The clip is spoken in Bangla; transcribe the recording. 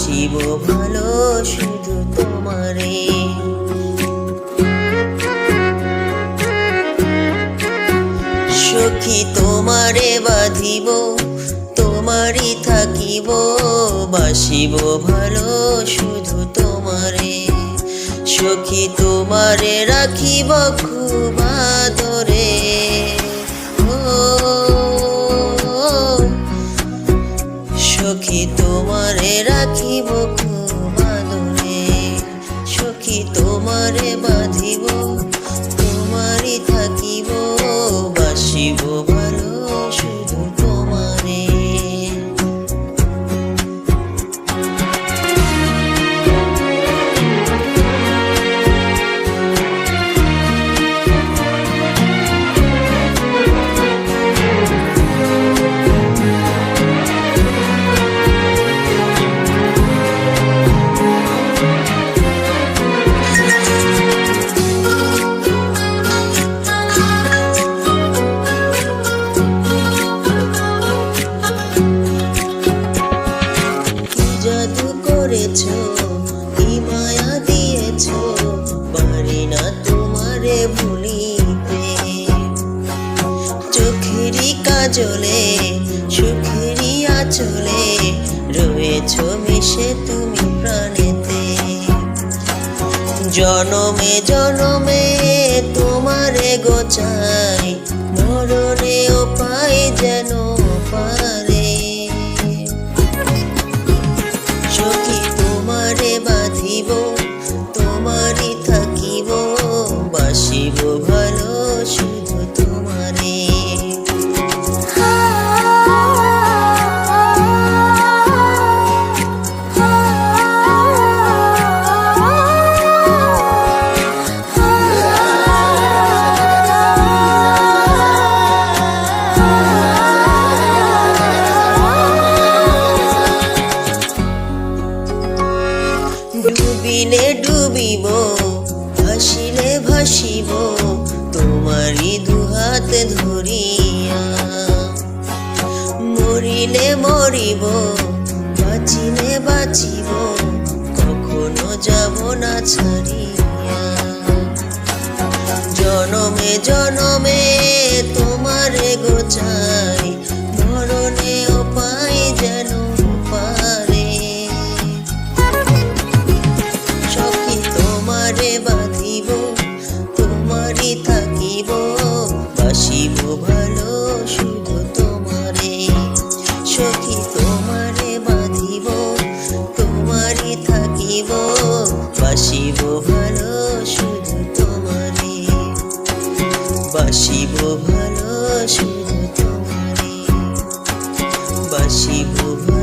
বাসিব ভালো শুধু তোমারে। সখী তোমারে বাঁধিব, তোমারই থাকিব, বাসিব ভালো শুধু তোমারে। সখী তোমারে রাখিব খুব আদরে, ও সখী তোমারে রাখিব খুব আদরে। সখী তোমারে বাঁধিব, তোমারই থাকিব, বাসিব ভালো শুধু তোমারে। জাদু করেছো, কি মায়া দিয়েছো, পারি না তোমারে ভুলিতে। চোখেরই কাজলে, সুখেরই আঁচলে, রয়েছো মিশে তুমি প্রাণেতে। জনমে জনমে তোমারে গোচাই, মরণেও পাই যেন পারে। সখী তোমারে বাঁধিব, তোমারই থাকিব, বাসিব ভালো শুধু তোমারে। ডুবিলে ডুবিব, ভাসিলে ভাসিব, তোমারই দুহাত ধরিয়া। মরিলে মরিব, বাঁচিলে বাঁচিব, কখনো যাব না ছাড়িয়া। জনমে জনমে তোমারে গোচাই, মরণেও পাই যেন পারে। সখী তোমারে বাঁধিব, তোমারই থাকিব, বাসিব ভালো শুধু তোমারে। সখী তোমারে বাঁধিব, তোমারই থাকিব, বাসিব ভালো শুধু তোমারে। বাসিব ভালো শুধু তোমারে, বাসিব ভালো।